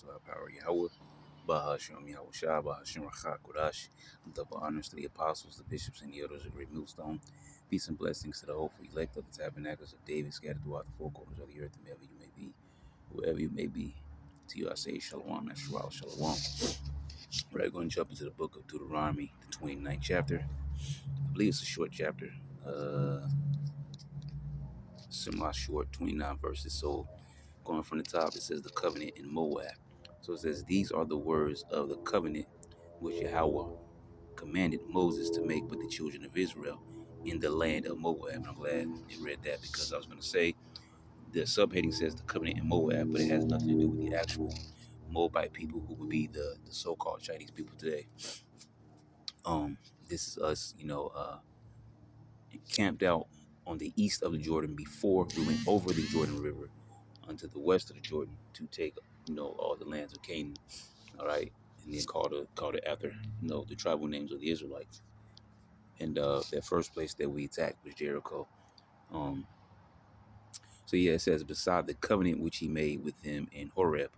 to our power Yahweh, Bahasham Yahweh Shah, Bahasham Rachak Kodash, double honors to the apostles, the bishops, and the elders of Great Millstone. Peace and blessings to the hopeful elect of the tabernacles of David scattered throughout the four corners of the earth, and wherever you may be. To you I say Shalom, Yeshua, Shalom. We're going to jump into the book of Deuteronomy, the 29th chapter. I believe it's a short chapter. Semi-short, 29 verses. So going from the top, it says the covenant in Moab. So it says, these are the words of the covenant which Yahweh commanded Moses to make with the children of Israel in the land of Moab. And I'm glad it read that, because I was going to say the subheading says the covenant in Moab, but it has nothing to do with the actual Moabite people, who would be the so-called Chinese people today. This is us, camped out on the east of the Jordan before we went over the Jordan River unto the west of the Jordan to take, all the lands of Canaan. All right, and then called it after, the tribal names of the Israelites. And that first place that we attacked was Jericho. So yeah, it says beside the covenant which he made with them in Horeb.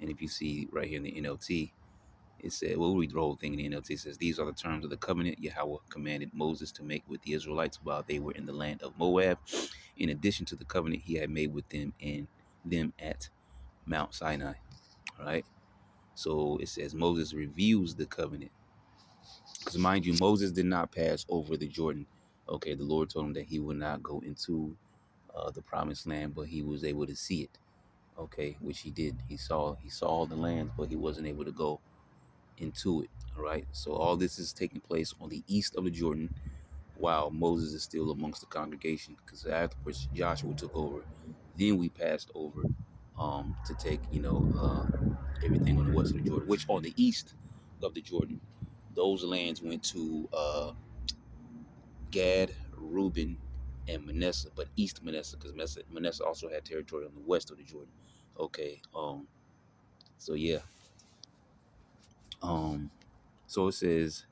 And if you see right here in the NLT, it said, we'll read the whole thing in the NLT. It says, these are the terms of the covenant Yahweh commanded Moses to make with the Israelites while they were in the land of Moab, in addition to the covenant he had made with them at Mount Sinai. All right. So it says Moses reviews the covenant. Because mind you, Moses did not pass over the Jordan. Okay, the Lord told him that he would not go into the promised land, but he was able to see it. Okay, which he did. He saw all the land, but he wasn't able to go into it. All right. So all this is taking place on the east of the Jordan, while Moses is still amongst the congregation. Because afterwards Joshua took over. Then we passed over to take, everything on the west of the Jordan, which on the east of the Jordan, those lands went to Gad, Reuben, and Manasseh, but East Manasseh, because Manasseh also had territory on the west of the Jordan. Okay. So yeah. So it says,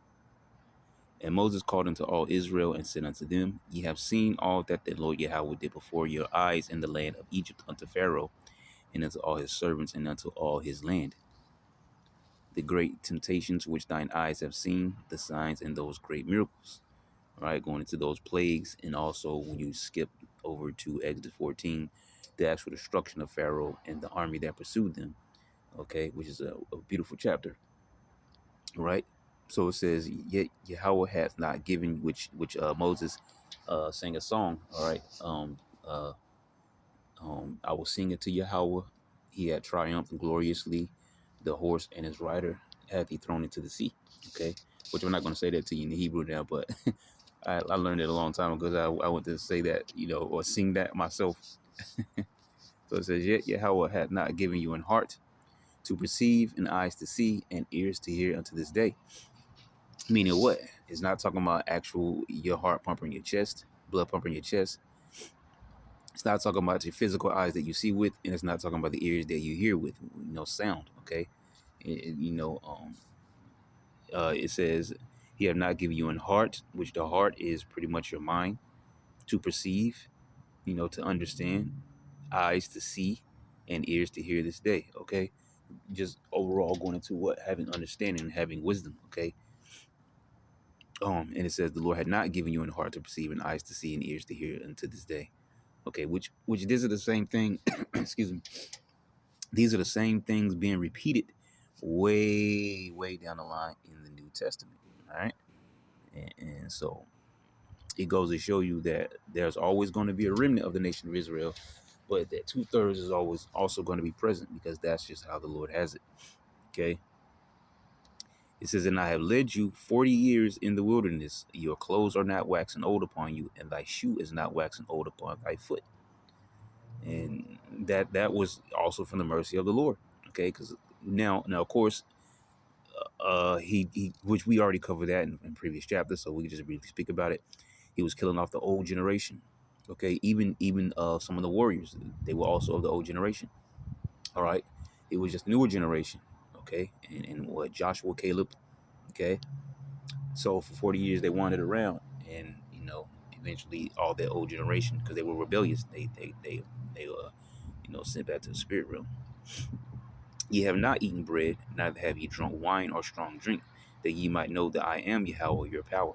and Moses called unto all Israel and said unto them, ye have seen all that the Lord Yahweh did before your eyes in the land of Egypt unto Pharaoh, and unto all his servants, and unto all his land. The great temptations which thine eyes have seen, the signs and those great miracles. All right, going into those plagues, and also when you skip over to Exodus 14, the actual destruction of Pharaoh and the army that pursued them. Okay, which is a beautiful chapter. Right. So it says, yet Yahweh hath not given, which Moses sang a song. All right. I will sing it to Yahweh. He had triumphed gloriously. The horse and his rider hath he thrown into the sea. Okay. Which I'm not going to say that to you in the Hebrew now, but I learned it a long time ago, because I went to say that, or sing that myself. So it says, yet Yahweh hath not given you an heart to perceive, and eyes to see, and ears to hear unto this day. Meaning what? It's not talking about actual your heart pumping your chest, blood pumping your chest. It's not talking about your physical eyes that you see with, and it's not talking about the ears that you hear with, sound. Okay. It says he have not given you an heart, which the heart is pretty much your mind, to perceive, to understand, eyes to see, and ears to hear this day. Okay. Just overall going into what? Having understanding and having wisdom. Okay. And it says the Lord had not given you an heart to perceive, and eyes to see, and ears to hear unto this day. Okay, which these are the same thing. Excuse me. These are the same things being repeated way down the line in the New Testament. All right, and so it goes to show you that there's always going to be a remnant of the nation of Israel, but that 2/3 is always also going to be present, because that's just how the Lord has it. Okay. It says, and I have led you 40 years in the wilderness. Your clothes are not waxing old upon you, and thy shoe is not waxing old upon thy foot. And that was also from the mercy of the Lord. Okay, because now of course, he which we already covered that in previous chapters, so we can just briefly speak about it. He was killing off the old generation. Okay, even some of the warriors, they were also of the old generation. All right, it was just newer generation. Okay, and what Joshua, Caleb. Okay. So for 40 years they wandered around, and eventually all that old generation, because they were rebellious, they sent back to the spirit realm. Ye have not eaten bread, neither have ye drunk wine or strong drink, that ye might know that I am Yahweh your power.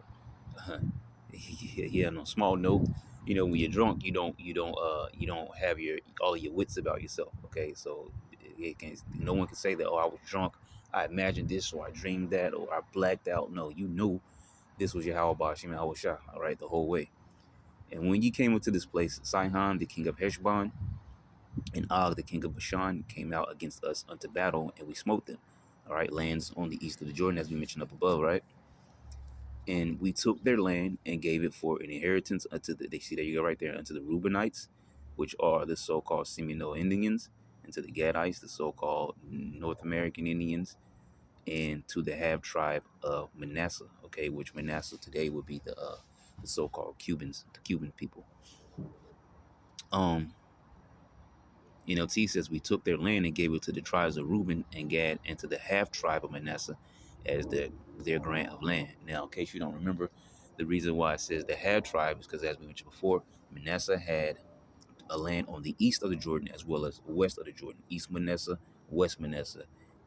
Yeah, on a small note, when you're drunk, you don't have your all of your wits about yourself. Okay, so no one can say that. Oh, I was drunk. I imagined this, or I dreamed that, or I blacked out. No, you knew this was Yahweh Bashim Shah. All right, the whole way. And when ye came into this place, Sihon, the king of Heshbon, and Og, the king of Bashan, came out against us unto battle, and we smote them. All right, lands on the east of the Jordan, as we mentioned up above, right? And we took their land and gave it for an inheritance unto they see there you go right there, unto the Reubenites, which are the so-called Seminole Indians, and to the Gadites, the so-called North American Indians, and to the half tribe of Manasseh, okay, which Manasseh today would be the so-called Cubans, the Cuban people. Um, T says we took their land and gave it to the tribes of Reuben and Gad and to the half tribe of Manasseh as their grant of land. Now, in case you don't remember, the reason why it says the half tribe is because, as we mentioned before, Manasseh had a land on the east of the Jordan as well as west of the Jordan, East Manasseh, West Manasseh.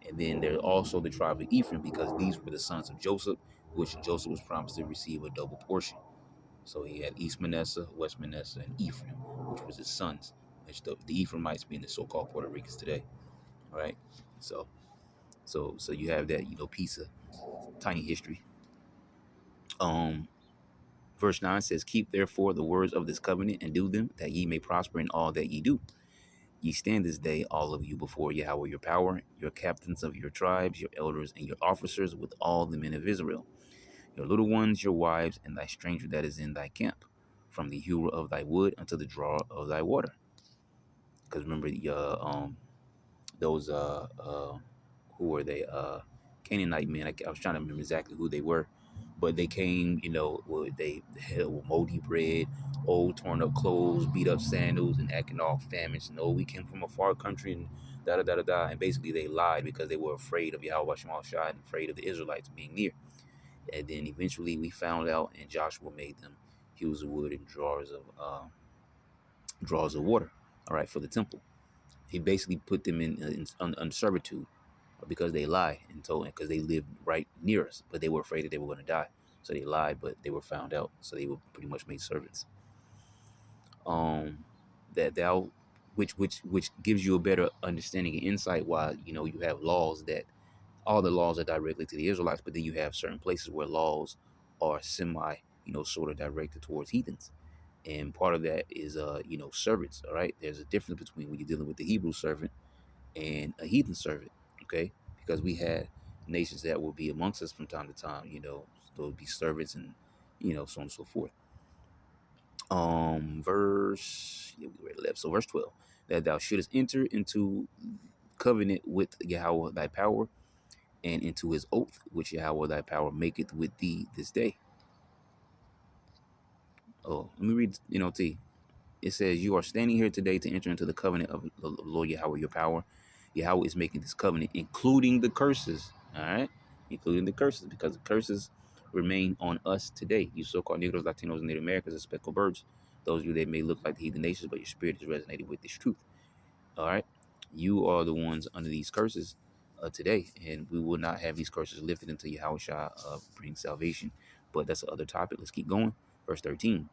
And then there's also the tribe of Ephraim, because these were the sons of Joseph, which Joseph was promised to receive a double portion. So he had East Manasseh, West Manasseh, and Ephraim, which was his sons, which the Ephraimites being the so-called Puerto Ricans today. All right. So so you have that, piece of tiny history. Um, Verse 9 says, Keep therefore the words of this covenant and do them, that ye may prosper in all that ye do. Ye stand this day, all of you, before Yahweh your power, your captains of your tribes, your elders, and your officers, with all the men of Israel, your little ones, your wives, and thy stranger that is in thy camp, from the hewer of thy wood unto the drawer of thy water. Because remember, those who were they, Canaanite men. I was trying to remember exactly who they were, but they came, they had moldy bread, old torn up clothes, beat up sandals, and acting all famished. And we came from a far country, and da da da da da. And basically they lied because they were afraid of Yahweh Shema Shai and afraid of the Israelites being near. And then eventually we found out, and Joshua made them hewers of wood and drawers of water, all right, for the temple. He basically put them in servitude because they lied and told, because they lived right near us, but they were afraid that they were going to die. So they lied, but they were found out. So they were pretty much made servants. That thou, which gives you a better understanding and insight why you have laws that all the laws are directly to the Israelites, but then you have certain places where laws are semi, sort of directed towards heathens. And part of that is servants. All right, there's a difference between when you're dealing with the Hebrew servant and a heathen servant, okay? Because we had nations that will be amongst us from time to time, there would be servants and, so on and so forth. We read left. So verse 12, that thou shouldest enter into covenant with Yahweh thy power, and into his oath, which Yahweh thy power maketh with thee this day. Oh, let me read, T. It says, You are standing here today to enter into the covenant of the Lord Yahweh, your power. Yahweh is making this covenant, including the curses. All right? Including the curses, because the curses remain on us today. You so-called Negroes, Latinos, and Native Americans, and speckled birds. Those of you that may look like the heathen nations, but your spirit is resonating with this truth. All right? You are the ones under these curses today, and we will not have these curses lifted until Yahweh Shah brings salvation. But that's another topic. Let's keep going. Verse 13,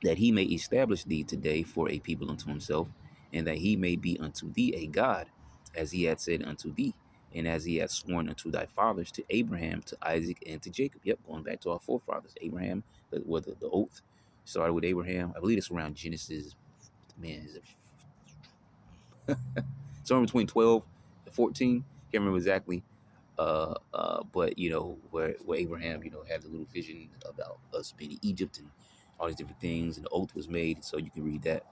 that he may establish thee today for a people unto himself, and that he may be unto thee a God, as he had said unto thee, and as he had sworn unto thy fathers, to Abraham, to Isaac, and to Jacob. Yep, going back to our forefathers. Abraham, the oath started with Abraham. I believe it's around Genesis, man, is it somewhere between 12 and 14? Can't remember exactly. But where Abraham, had the little vision about us being in Egypt and all these different things, and the oath was made, so you can read that.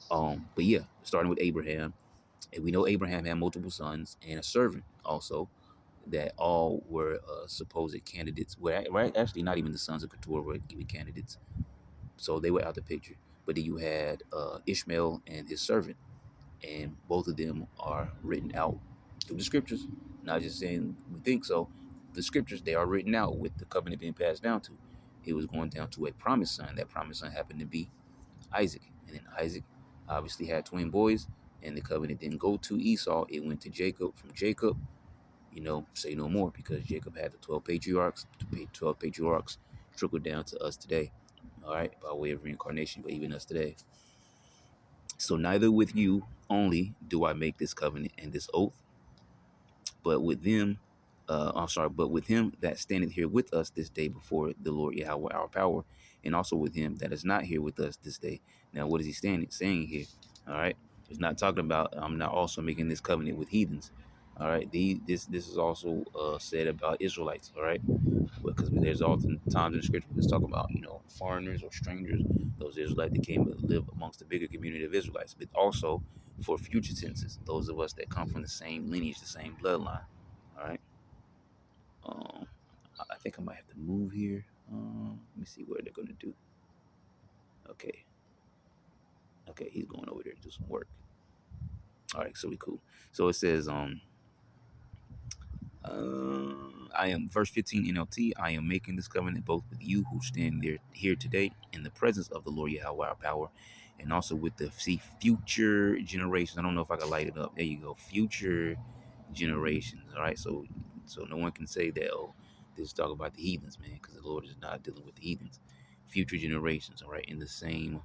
But yeah, starting with Abraham, and we know Abraham had multiple sons and a servant also, that all were supposed candidates. Well, right, actually, not even the sons of Keturah were given candidates, so they were out the picture. But then you had Ishmael and his servant, and both of them are written out through the scriptures. Not just saying we think so. The scriptures, they are written out with the covenant being passed down to. It was going down to a promised son. That promised son happened to be Isaac. And then Isaac obviously had twin boys, and the covenant didn't go to Esau, it went to Jacob. From Jacob, say no more, because Jacob had the 12 patriarchs. The 12 patriarchs trickled down to us today, all right, by way of reincarnation, but even us today. So neither with you only do I make this covenant and this oath, but with them, but with him that standeth here with us this day before the Lord Yahweh our power, and also with him that is not here with us this day. Now, what is he saying here? All right, it's not talking about I'm not also making this covenant with heathens. All right, this is also said about Israelites. All right, because there's often times in scripture we talk about foreigners or strangers, those Israelites that came to live amongst the bigger community of Israelites, but also for future tenses, those of us that come from the same lineage, the same bloodline. All right. Um, I think I might have to move here. Let me see what they're gonna do. Okay. Okay, he's going over there to do some work. All right, so we cool. So it says, I am verse 15 NLT. I am making this covenant both with you who stand there here today in the presence of the Lord Yahweh our power, and also with the future generations. I don't know if I can light it up. There you go, future generations. All right, so no one can say that this is talking about the heathens, man, because the Lord is not dealing with the heathens. Future generations. All right, in the same.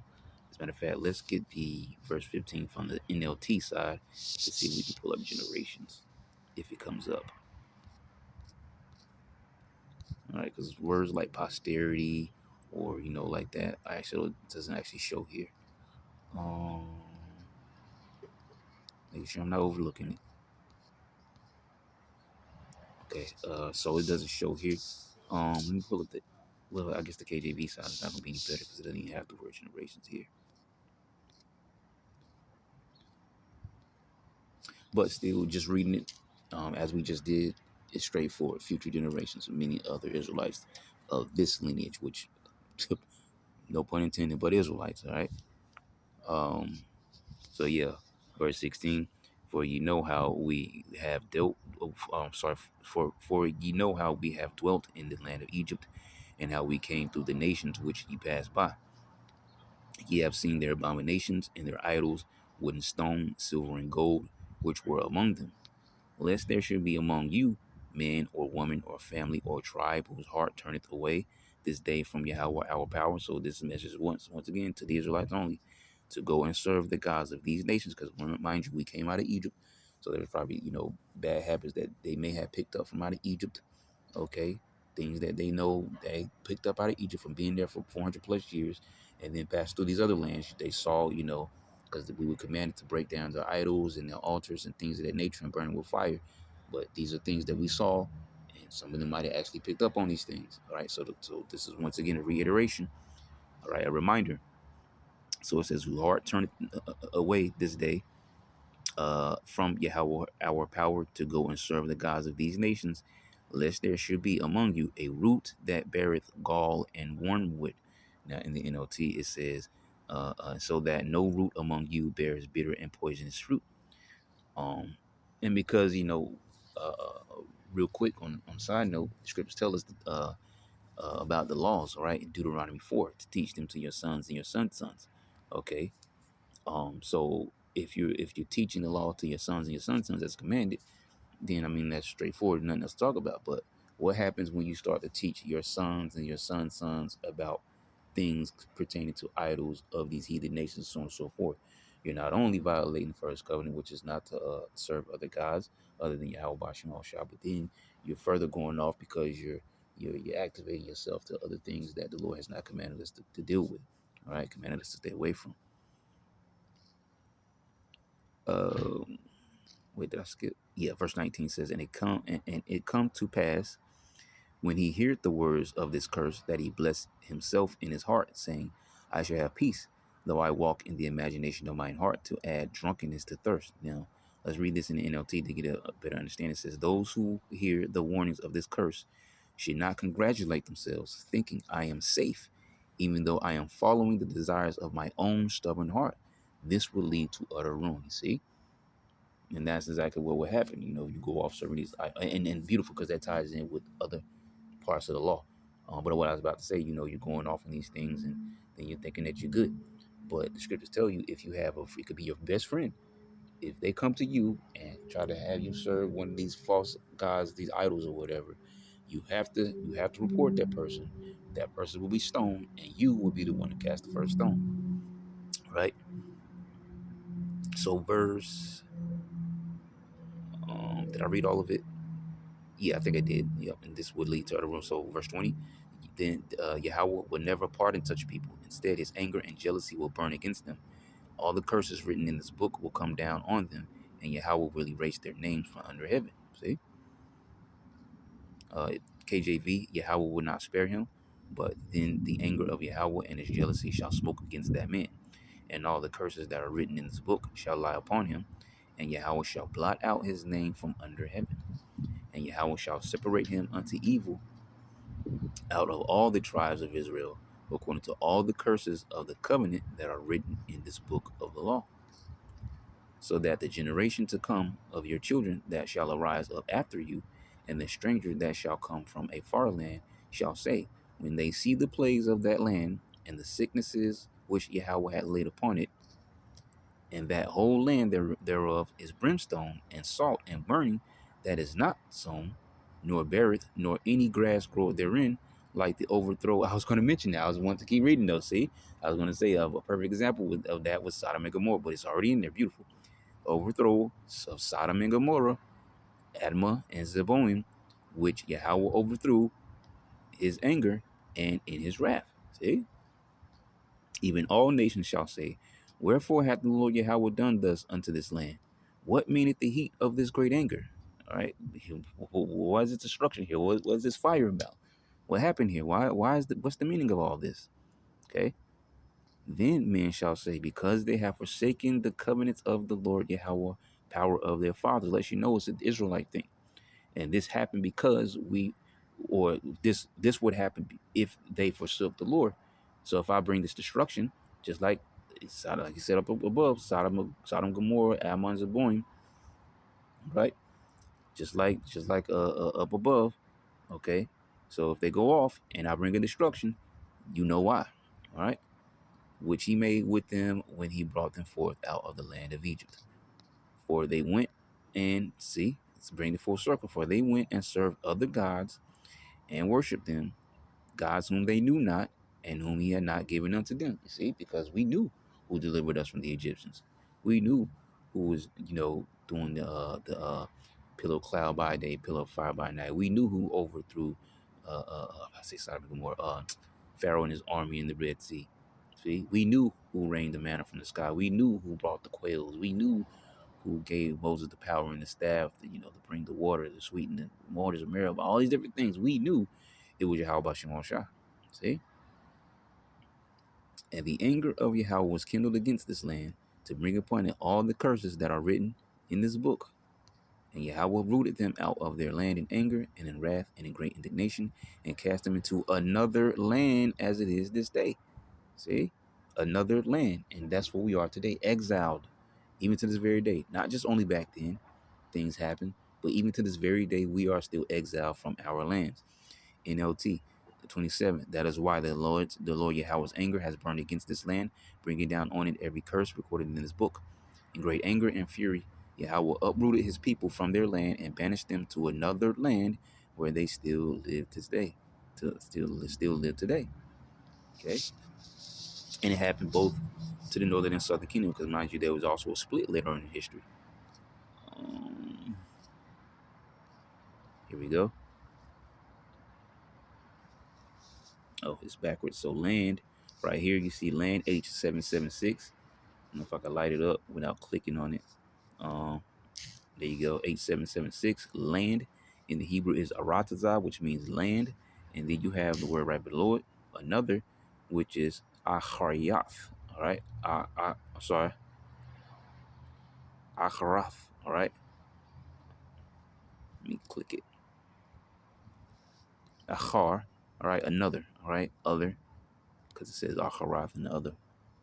As a matter of fact, let's get the verse 15 from the NLT side to see if we can pull up generations if it comes up. All right, because words like posterity or like that actually doesn't actually show here. Um, Making sure I'm not overlooking it. Okay, so it doesn't show here. Let me pull up the. Well, I guess the KJV side is not gonna be any better because it doesn't even have the word generations here. But still, just reading it, as we just did, is straightforward. Future generations of many other Israelites of this lineage, which, no pun intended, but Israelites. All right. Um, So yeah, verse 16. For ye know how we have dealt. Sorry. For ye know how we have dwelt in the land of Egypt, and how we came through the nations which ye passed by. Ye have seen their abominations and their idols, wood and stone, silver and gold, which were among them. Lest there should be among you man or woman or family or tribe whose heart turneth away this day from Yahweh our power. So this message once again to the Israelites only, to go and serve the gods of these nations. Because mind you, we came out of Egypt, so there's probably bad habits that they may have picked up from out of Egypt. Okay, things that they know they picked up out of Egypt from being there for 400 plus years, and then passed through these other lands. They saw, because we were commanded to break down their idols and their altars and things of that nature and burn them with fire. But these are things that we saw, and some of them might have actually picked up on these things. All right, so this is once again a reiteration. All right, a reminder. So it says, "Whose heart turneth away this day from Yahweh our power to go and serve the gods of these nations, lest there should be among you a root that beareth gall and wormwood." Now in the NLT it says, "So that no root among you bears bitter and poisonous fruit." Um, and because real quick on side note, the scriptures tell us about the laws, all right, in Deuteronomy 4, to teach them to your sons and your sons' sons. Okay, so if you're teaching the law to your sons and your sons' sons as commanded, then I mean that's straightforward, nothing else to talk about. But what happens when you start to teach your sons and your sons' sons about things pertaining to idols of these heathen nations, so on and so forth? You're not only violating the first covenant, which is not to serve other gods other than Yahweh Bashim Al Shah, but then you're further going off because you're activating yourself to other things that the Lord has not commanded us to deal with. All right, commanded us to stay away from. Um, Wait, did I skip? Yeah, verse 19 says, and it come to pass when he heard the words of this curse that he blessed himself in his heart, saying, I shall have peace, though I walk in the imagination of mine heart, to add drunkenness to thirst. Now, let's read this in the NLT to get a better understanding. It says, those who hear the warnings of this curse should not congratulate themselves, thinking I am safe, even though I am following the desires of my own stubborn heart. This will lead to utter ruin. You see? And that's exactly what would happen. You go off serving these, and beautiful, because that ties in with other parts of the law. But what I was about to say, you're going off on these things, and then you're thinking that you're good. But the scriptures tell you, if you have it could be your best friend. if they come to you and try to have you serve one of these false gods, these idols or whatever, you have to report that person. That person will be stoned, and you will be the one to cast the first stone. Right? So verse, did I read all of it? Yeah, I think I did. Yep. And this would lead to other room. So verse 20, then Yahweh will never pardon such people. Instead, his anger and jealousy will burn against them. All the curses written in this book will come down on them, and Yahweh will erase their names from under heaven. See? Uh, KJV, Yahweh will not spare him, but then the anger of Yahweh and his jealousy shall smoke against that man. And all the curses that are written in this book shall lie upon him, and Yahweh shall blot out his name from under heaven. And Yahweh shall separate him unto evil out of all the tribes of Israel, according to all the curses of the covenant that are written in this book of the law. So that the generation to come of your children that shall arise up after you, and the stranger that shall come from a far land, shall say, when they see the plagues of that land, and the sicknesses which Yahweh had laid upon it, and that whole land thereof is brimstone and salt and burning, that is not sown, nor beareth, nor any grass groweth therein, like the overthrow. I was going to mention that. I was wanting to keep reading those. See, I was going to say a perfect example of that was Sodom and Gomorrah, but it's already in there. Beautiful. Overthrow of Sodom and Gomorrah, Admah and Zeboim, which Yahweh overthrew his anger and in his wrath. See? Even all nations shall say, wherefore hath the Lord Yahweh done thus unto this land? What meaneth the heat of this great anger? All right. Why is this destruction here? What is this fire about? What happened here? What's the meaning of all this? Okay. Then men shall say, because they have forsaken the covenants of the Lord Yahweh, power of their fathers. Let you know it's an Israelite thing. And this happened because this would happen if they forsook the Lord. So if I bring this destruction, just like like you said up above, Sodom, Gomorrah, Ammon, Zeboim, right? Just like up above, okay. So if they go off and I bring a destruction, you know why, all right? Which he made with them when he brought them forth out of the land of Egypt. For they went and see, let's bring the full circle. For they went and served other gods and worshiped them, gods whom they knew not, and whom he had not given unto them. You see, because we knew who delivered us from the Egyptians. We knew who was, doing the pillar of cloud by day, pillar of fire by night. We knew who overthrew, I say Sodom and Gomorrah, Pharaoh and his army in the Red Sea. See, we knew who rained the manna from the sky. We knew who brought the quails. We knew who gave Moses the power and the staff, to bring the water, to sweeten the waters of Meribah, all these different things. We knew it was Yahweh Shemon Shah. See? And the anger of Yahweh was kindled against this land to bring upon it all the curses that are written in this book. And Yahweh rooted them out of their land in anger and in wrath and in great indignation, and cast them into another land as it is this day. See? Another land. And that's where we are today, exiled, even to this very day. Not just only back then, things happen, but even to this very day, we are still exiled from our lands. NLT 27. That is why the Lord Yahweh's anger has burned against this land, bringing down on it every curse recorded in this book. In great anger and fury, Yahweh uprooted his people from their land and banished them to another land where they still live today. Still live today. Okay, and it happened both to the northern and southern kingdom, because mind you, there was also a split later on in history. Here we go. Oh, it's backwards. So land, right here you see land H776. I don't know if I can light it up without clicking on it. There you go, H776, land. In the Hebrew is aratazah, which means land. And then you have the word right below it, another, which is acharyath. All right, I'm sorry, acharath. All right, let me click it. Achar. All right, another. All right, other, because it says acharath and the other.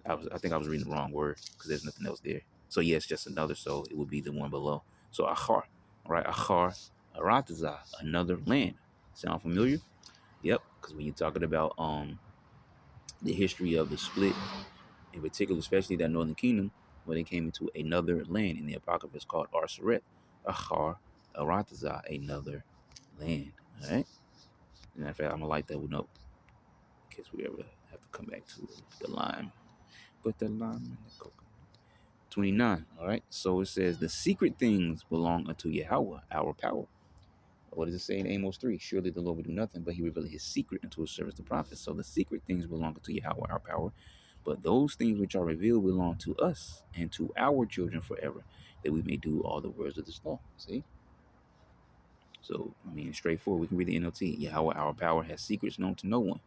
I think I was reading the wrong word because there's nothing else there. So yeah, it's just another. So it would be the one below. So achar, all right, achar, aratazah, another land. Sound familiar? Yep. Because when you're talking about the history of the split, in particular, especially that Northern Kingdom, when they came into another land in the Apocrypha. It's called Arsaret, Achar, Arataza, another land. All right. Matter of fact, I'm gonna light that one up in case we ever have to come back to the lime. Put the lime in the coconut. 29. All right. So it says, the secret things belong unto Yahweh, our power. What does it say in Amos 3? Surely the Lord will do nothing, but he revealed his secret unto his servants, the prophets. So the secret things belong to Yahweh, our power. But those things which are revealed belong to us and to our children forever, that we may do all the words of this law. See? So, I mean, straightforward. We can read the NLT. Yahweh, our power, has secrets known to no one.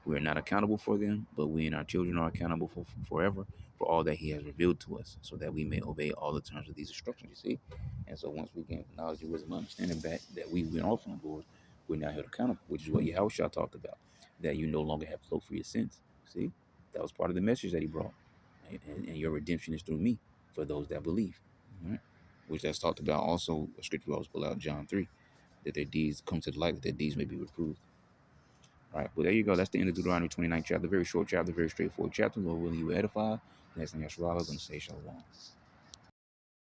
We are not accountable for them, but we and our children are accountable for forever for all that he has revealed to us, so that we may obey all the terms of these instructions, you see? And so once we gain knowledge and wisdom, understanding that we went off on board, we're now held accountable, which is what Yahushua talked about, that you no longer have to cloak for your sins. See? That was part of the message that he brought. And your redemption is through me for those that believe. All right? Which that's talked about also, a scripture we always pull out, John 3, that their deeds come to the light, that their deeds may be reproved. All right, well, there you go. That's the end of Deuteronomy 29 chapter. Very short chapter, very straightforward chapter. Lord willing, you will edify. Next thing Yashua is going to say shalom.